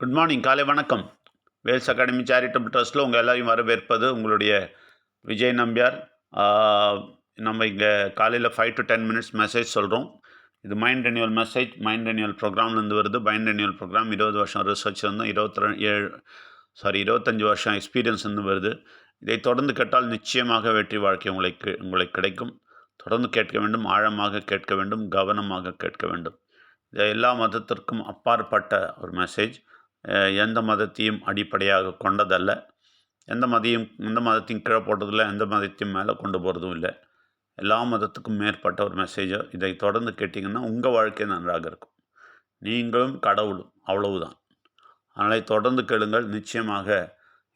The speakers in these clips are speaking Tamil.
குட் மார்னிங், காலை வணக்கம். வேல்ஸ் அகாடமி சேரிட்டபிள் ட்ரஸ்ட்டில் உங்கள் எல்லாரையும் வரவேற்பது உங்களுடைய விஜய் நம்பியார். ஆ, நம்ம இங்கே காலையில் 5 to 10 மினிட்ஸ் மெசேஜ் சொல்கிறோம். இது mind renewal message, mind renewal ப்ரோக்ராம்லேருந்து வருது. மைண்ட் ரெனியூவல் ப்ரோக்ராம் 20 வருஷம் ரிசர்ச் வந்து 25 வருஷம் எக்ஸ்பீரியன்ஸ் வந்து வருது. இதை தொடர்ந்து கேட்டால் நிச்சயமாக வெற்றி வாழ்க்கை உங்களுக்கு கிடைக்கும். தொடர்ந்து கேட்க வேண்டும், ஆழமாக கேட்க வேண்டும், கவனமாக கேட்க வேண்டும். இது எல்லா மதத்திற்கும் அப்பாற்பட்ட ஒரு மெசேஜ். எந்த மதத்தையும் அடிப்படையாக கொண்டதல்ல. எந்த மதத்தையும் கீழே போட்டதில்லை, எந்த மதத்தையும் மேலே கொண்டு போகிறதும் இல்லை. எல்லா மதத்துக்கும் மேற்பட்ட ஒரு மெசேஜை இதை தொடர்ந்து கேட்டிங்கன்னா உங்கள் வாழ்க்கை நன்றாக இருக்கும். நீங்களும் கடவுளும், அவ்வளவுதான். அதனால் தொடர்ந்து கேளுங்கள். நிச்சயமாக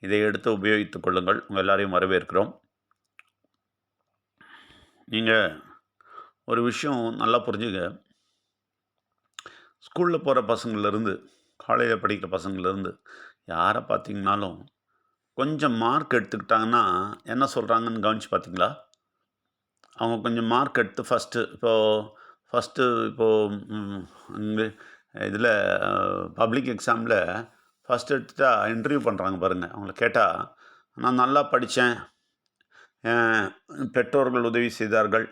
இதை எடுத்து உபயோகித்துக் கொள்ளுங்கள். உங்கள் எல்லாரையும் வரவேற்கிறோம். நீங்கள் ஒரு விஷயம் நல்லா புரிஞ்சுங்க. ஸ்கூலில் போகிற பசங்கள்லேருந்து, காலேஜில் படிக்கிற பசங்கள்லேருந்து யாரை பார்த்தீங்கன்னாலும் கொஞ்சம் மார்க் எடுத்துக்கிட்டாங்கன்னா என்ன சொல்கிறாங்கன்னு கவனித்து பார்த்தீங்களா? அவங்க கொஞ்சம் மார்க் எடுத்து ஃபஸ்ட்டு இப்போது இதில் பப்ளிக் எக்ஸாமில் ஃபஸ்ட் எடுத்துட்டா இன்டர்வியூ பண்ணுறாங்க பாருங்கள். அவங்கள கேட்டால், நான் நல்லா படித்தேன், பெற்றோர்கள் உதவி செய்தார்கள்,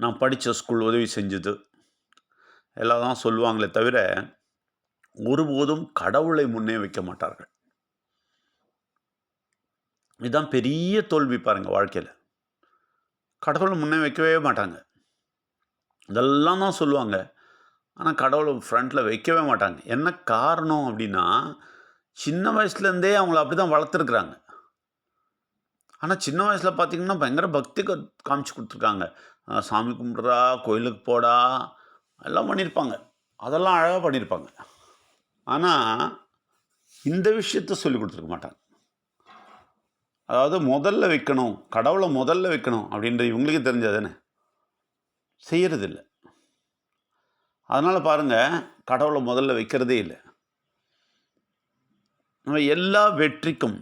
நான் படித்த ஸ்கூல் உதவி செஞ்சுது, எல்லாம் தான் சொல்லுவாங்களே தவிர ஒருபோதும் கடவுளை முன்னே வைக்க மாட்டார்கள். இதுதான் பெரிய தோல்வி பாருங்கள் வாழ்க்கையில். கடவுளை முன்னே வைக்கவே மாட்டாங்க. இதெல்லாம் தான் சொல்லுவாங்க, ஆனால் கடவுளை ஃப்ரண்ட்டில் வைக்கவே மாட்டாங்க. என்ன காரணம் அப்படின்னா, சின்ன வயசுலேருந்தே அவங்கள அப்படி தான் வளர்த்துருக்குறாங்க. ஆனால் சின்ன வயசில் பார்த்திங்கன்னா பயங்கர பக்தி காமிச்சு கொடுத்துருக்காங்க. சாமி கும்பிட்றா, கோயிலுக்கு போடா, எல்லாம் பண்ணியிருப்பாங்க. அதெல்லாம் அழகாக பண்ணியிருப்பாங்க. ஆனால் இந்த விஷயத்த சொல்லி கொடுத்துருக்க மாட்டாங்க. அதாவது முதல்ல வைக்கணும், கடவுளை முதல்ல வைக்கணும் அப்படின்றது இவங்களுக்கு தெரிஞ்சது தானே, செய்கிறதில்ல. அதனால் பாருங்கள், கடவுளை முதல்ல வைக்கிறதே இல்லை. நம்ம எல்லா வெற்றிக்கும்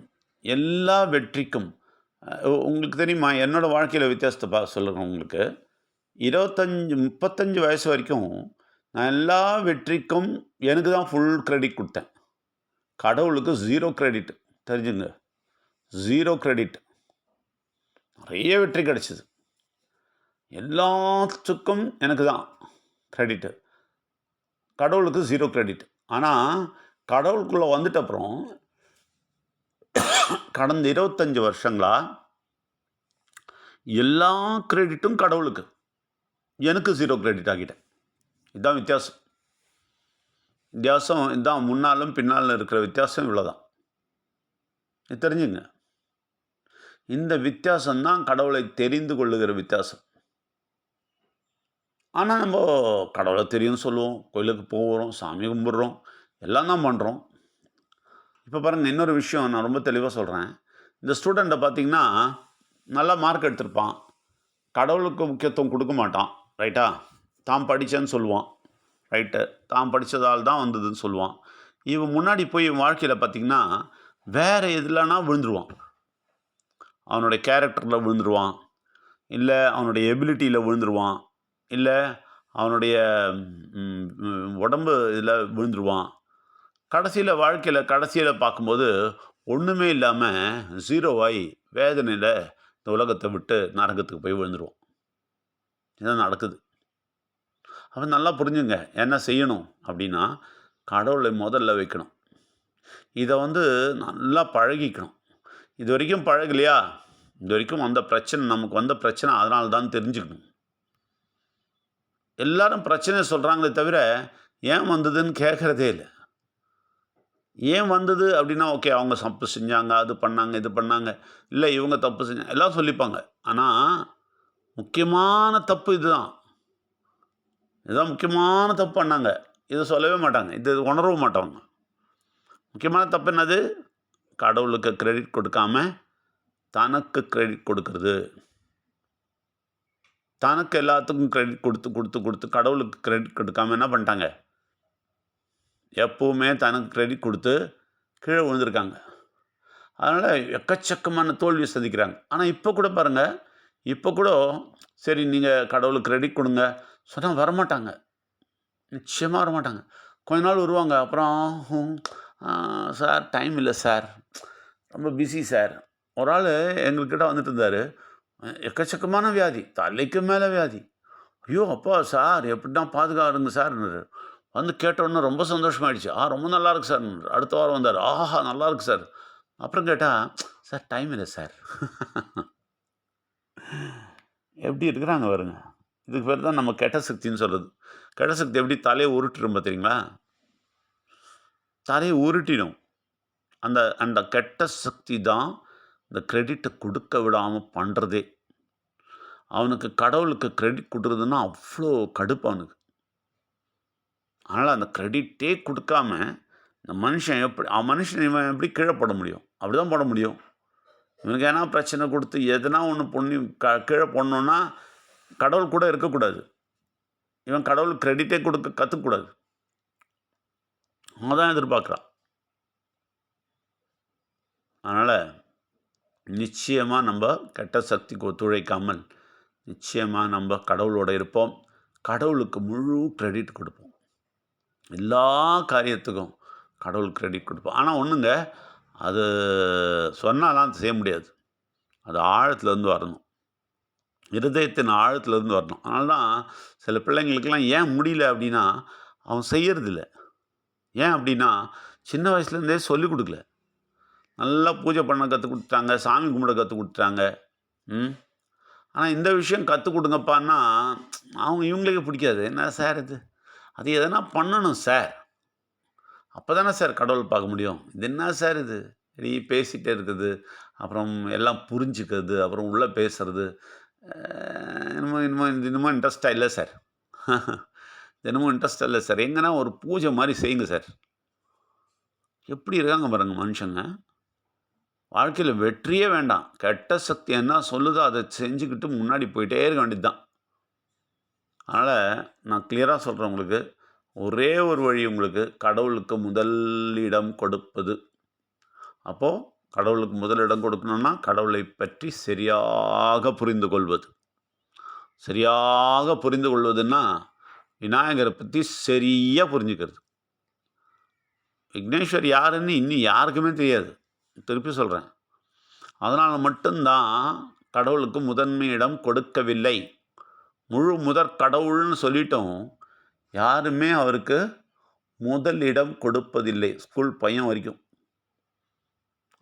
உங்களுக்கு தெரியுமா, என்னோடய வாழ்க்கையில் வித்தியாசத்தை சொல்லுறேன் உங்களுக்கு. 35 வயசு வரைக்கும் நான் எல்லா வெற்றிக்கும் எனக்கு தான் ஃபுல் கிரெடிட் கொடுத்தேன். கடவுளுக்கு 0 கிரெடிட். தெரிஞ்சுங்க, 0 கிரெடிட். நிறைய வெற்றி கிடச்சிது, எல்லாத்துக்கும் எனக்கு தான் கிரெடிட்டு, கடவுளுக்கு 0 கிரெடிட். ஆனால் கடவுளுக்குள்ளே வந்துட்ட அப்புறம் கடந்த 25 வருஷங்களா எல்லா கிரெடிட்டும் கடவுளுக்கு, எனக்கு 0 கிரெடிட் ஆகிட்டேன். இதுதான் வித்தியாசம். இதுதான் முன்னாலும் பின்னாலும் இருக்கிற வித்தியாசம். இவ்வளோதான். இது தெரிஞ்சுங்க. இந்த வித்தியாசம்தான் கடவுளை தெரிந்து கொள்ளுகிற வித்தியாசம். ஆனால் நம்ம கடவுளை தெரியும்னு சொல்லுவோம், கோயிலுக்கு போகிறோம், சாமி கும்பிட்றோம், எல்லாம் தான் பண்ணுறோம். இப்போ பாருங்கள், இன்னொரு விஷயம் நான் ரொம்ப தெளிவாக சொல்கிறேன். இந்த ஸ்டூடெண்ட்டை பார்த்திங்கன்னா நல்லா மார்க் எடுத்திருப்பான், கடவுளுக்கு முக்கியத்துவம் கொடுக்க மாட்டான், ரைட்டா? தான் படித்தேன்னு சொல்லுவான், ரைட்டு, தான் படித்ததால் தான் வந்ததுன்னு சொல்லுவான். இவன் முன்னாடி போய் வாழ்க்கையில் பார்த்திங்கன்னா வேறு எதுலனா விழுந்துருவான். அவனுடைய கேரக்டரில் விழுந்துருவான், இல்லை அவனுடைய எபிலிட்டியில் விழுந்துருவான், இல்லை அவனுடைய உடம்பு இதில் விழுந்துருவான். வாழ்க்கையில் பார்க்கும்போது ஒன்றுமே இல்லாமல் 0 ஆகி வேதனையில் இந்த உலகத்தை விட்டு நரகத்துக்கு போய் விழுந்துருவான். இதுதான் நடக்குது. அப்போ நல்லா புரிஞ்சுங்க, என்ன செய்யணும் அப்படின்னா, கடவுளை முதல்ல வைக்கணும். இதை நல்லா பழகிக்கணும். இது வரைக்கும் பழகலையா, இது வரைக்கும் நமக்கு வந்த பிரச்சனை அதனால தான் தெரிஞ்சுக்கணும். எல்லாரும் பிரச்சனை சொல்கிறாங்களே தவிர ஏன் வந்ததுன்னு கேட்குறதே இல்லை. ஏன் வந்தது அப்படின்னா, ஓகே, அவங்க தப்பு செஞ்சாங்க, அது பண்ணாங்க, இது பண்ணாங்க, இல்லை இவங்க தப்பு செஞ்சாங்க, எல்லாம் சொல்லிப்பாங்க. ஆனால் முக்கியமான தப்பு இதுதான் முக்கியமான தப்பு பண்ணாங்க, இதை சொல்லவே மாட்டாங்க, இது உணரவும் மாட்டாங்க. முக்கியமான தப்பு என்னது? கடவுளுக்கு கிரெடிட் கொடுக்காம தனக்கு கிரெடிட் கொடுக்கறது. தனக்கு எல்லாத்துக்கும் கிரெடிட் கொடுத்து கடவுளுக்கு கிரெடிட் கொடுக்காம என்ன பண்ணிட்டாங்க? எப்பவுமே தனக்கு கிரெடிட் கொடுத்து கீழே விழுந்திருக்காங்க. அதனால் எக்கச்சக்கமான தோல்வி சந்திக்கிறாங்க. ஆனால் இப்போ கூட பாருங்கள், இப்போ கூட சரி நீங்கள் கடவுளுக்கு கிரெடிட் கொடுங்க சொன்னால் வரமாட்டாங்க, நிச்சயமாக வரமாட்டாங்க. கொஞ்ச நாள் வருவாங்க. அப்புறம் சார் டைம் இல்ல சார். ரொம்ப பிஸி சார். ஒரு ஆளு எங்ககிட்ட வந்துட்டு இருந்தாரு. எக்கச்சக்கமான வியாதி. தலைக்கு மேல வியாதி. ஐயோ! அப்பா சார் எப்படின்னா பாதுகாருங்க சார்ன்னாரு. வந்து கேட்ட உடனே ரொம்ப சந்தோஷமாயிடுச்சு. ரொம்ப நல்லா இருக்கு சார்ன்னாரு. அடுத்த வாரம் வந்தாரு. ஆஹா! நல்லா இருக்கு சார். அப்புறம் கேட்டா, சார் டைம் இல்ல சார். எப்படி இருக்கிறாங்க பாருங்க. இதுக்கு பேர் தான் நம்ம கெட்ட சக்தின்னு சொல்றது. கெட்ட சக்தி எப்படி தலைய உருட்டிரும் பார்த்தீங்களா? தலைய உருட்டிடும். அந்த அந்த கெட்ட சக்தி தான் இந்த கிரெடிட்ட குடுக்க விடாம பண்றதே. அவனுக்கு கடவுளுக்கு கிரெடிட் குடுக்குறதுன்னா அவ்ளோ கடுப்பு அவனுக்கு. அதனால அந்த கிரெடிட்டே குடுக்காம, இந்த மனுஷன் மனுஷன் இவன் எப்படி கீழ போட முடியும்? அப்படிதான் போட முடியும். இவனுக்கு எதனா பிரச்சனை குடுத்து, எதனா ஒண்ணு பண்ணி கீழ போடணும்னா, கடவுள் கூட இருக்கக்கூடாது. இவன் கடவுளுக்கு கிரெடிட்டே குடுக்க கத்துக்கக்கூடாது. அவன் தான் எதிர்பார்க்குறான். அதனால நிச்சயமா நம்ப கெட்ட சக்திக்கு ஒத்துழைக்காமல், நிச்சயமா நம்ப கடவுளோட இருப்போம். கடவுளுக்கு முழு கிரெடிட் குடுப்போம். எல்லா காரியத்துக்கும் கடவுளுக்கு கிரெடிட் குடுப்போம். ஆனா ஒண்ணுங்க, அது சொன்னாலாம் செய்ய முடியாது. அது ஆழத்துலருந்து வரணும். இருதயத்தின் ஆழத்துலருந்து வரணும். அதனால தான் சில பிள்ளைங்களுக்கெல்லாம் ஏன் முடியல அப்டின்னா, அவன் செய்யறதில்ல. ஏன் அப்டின்னா, சின்ன வயசுலேருந்தே சொல்லிக் குடுக்கல. நல்லா பூஜை பண்ண கத்துக் குடுத்துட்டாங்க, சாமி கும்பிட கத்துக் குடுத்துட்டாங்க. ம். ஆனா இந்த விஷயம் கத்துக் குடுங்கப்பான்னா, இவங்களுக்கே பிடிக்காது. என்ன சார் இது? அது எதனா பண்ணணும் சார். அப்பதானே சார் கடவுள் பார்க்க முடியும். இது என்ன சார் இது? இப்படி பேசிட்டே இருக்குது. அப்புறம் எல்லாம் புரிஞ்சுக்கிறது, அப்புறம் உள்ள பேசுறது. அ என்னமோ என்னமோ இது என்னமோ இன்ட்ரெஸ்ட்டா இல்ல சார். என்னமோ இன்ட்ரெஸ்ட்டா இல்ல சார். எங்கன்னா ஒரு பூஜை மாரி செய்யுங்க சார். எப்படி இருக்காங்க பாருங்க மனுஷங்க. வாழ்க்கையில வெற்றியே வேண்டாம். கெட்ட சக்தி என்ன சொல்லுதோ அத செஞ்சுக்கிட்டு முன்னாடி போயிட்டே இருக்க வேண்டியது தான். அதனால நான் கிளியரா சொல்றேன் உங்களுக்கு. ஒரே ஒரு வழி உங்களுக்கு கடவுளுக்கு முதல் இடம் கொடுப்பது. அப்போ கடவுளுக்கு முதலிடம் கொடுக்கணும்னா, கடவுளை பற்றி சரியாக புரிந்து கொள்வது. சரியாக புரிந்து கொள்வதுன்னா, விநாயகர பத்தி சரியா புரிஞ்சுக்கிறது. விக்னேஸ்வர் யாருன்னு இன்னும் யாருக்குமே தெரியாது. திருப்பி சொல்றேன். அதனால மட்டும் தான் கடவுளுக்கு முதன்மை இடம் கொடுக்கவில்லை. முழு முதற் கடவுள்னு சொல்லிட்டும், யாருமே அவருக்கு முதல் இடம் கொடுப்பதில்லை. ஸ்கூல் பையன் வரைக்கும்.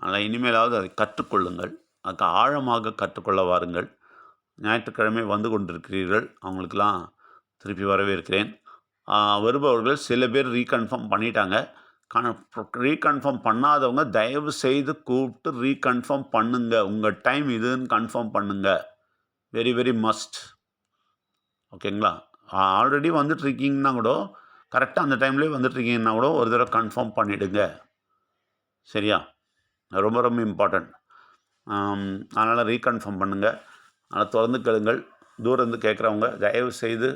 அதனால் இனிமேலாவது அதை கற்றுக்கொள்ளுங்கள். அதுக்கு ஆழமாக கற்றுக்கொள்ள வாருங்கள். ஞாயிற்றுக்கிழமை வந்து கொண்டிருக்கிறீர்கள். அவங்களுக்கெல்லாம் திருப்பி வரவேற்கிறேன். வருபவர்கள் சில பேர் ரீகன்ஃபார்ம் பண்ணிட்டாங்க. ரீகன்ஃபார்ம் பண்ணாதவங்க தயவு செய்து கூப்பிட்டு ரீகன்ஃபார்ம் பண்ணுங்க. உங்க டைம் இதுன்னு கன்ஃபார்ம் பண்ணுங்க. Very very must. ஓகேங்களா? ஆல்ரெடி வந்துட்டுருக்கீங்கன்னா கூட, கரெக்ட்டா அந்த டைம்லேயே வந்துட்டுருக்கீங்கன்னா கூட, ஒரு தடவ கன்ஃபார்ம் பண்ணிடுங்க. சரியா? ரொம்ப ரொம்ப இம்பார்ட்டன்ட். அதனால் ரீகன்ஃபார்ம் பண்ணுங்க. அதனால் தொடர்ந்து கேளுங்கள். தூரம் இருந்து கேட்குறவங்க தயவு செய்து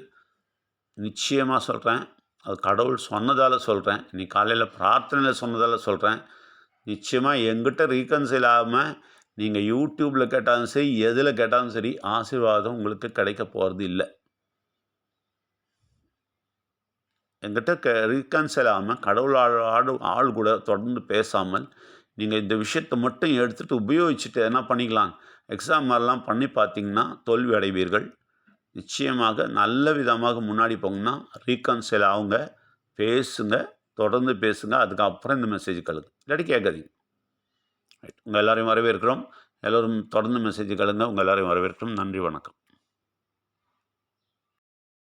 நிச்சயமா சொல்றேன். அது கடவுள் சொன்னதால சொல்றேன். இன்னைக்கு காலையில பிரார்த்தனையில சொன்னதால சொல்றேன். நிச்சயமா என்கிட்ட ரீகன்சைல் ஆகாம நீங்க YouTubeல கேட்டாலும் சரி, எதுல கேட்டாலும் சரி, ஆசீர்வாதம் உங்களுக்கு கிடைக்க போறது இல்ல. என்கிட்ட ரீகன்சைல் ஆகாம கடவுள் ஆள் கூட தொடர்ந்து பேசாமல், நீங்க இந்த விஷயத்த மட்டும் எடுத்துட்டு உபயோகிச்சுட்டு என்ன பண்ணிக்கலாம், எக்ஸாம் மாரிலாம் பண்ணி பார்த்தீங்கன்னா, தோல்வி அடைவீர்கள். நிச்சயமாக நல்ல விதமாக முன்னாடி போங்கன்னா, ரீகன்சைல் ஆவுங்க, பேசுங்க, தொடர்ந்து பேசுங்க. அதுக்கப்புறம் இந்த மெசேஜ் கேளுங்க. இல்லாட்டி கேட்காதீங்க. ரைட். உங்க எல்லாரையும் வரவேற்கிறோம். எல்லோரும் தொடர்ந்து மெசேஜ் கேளுங்க. உங்க எல்லாரையும் வரவேற்கிறோம். நன்றி, வணக்கம்.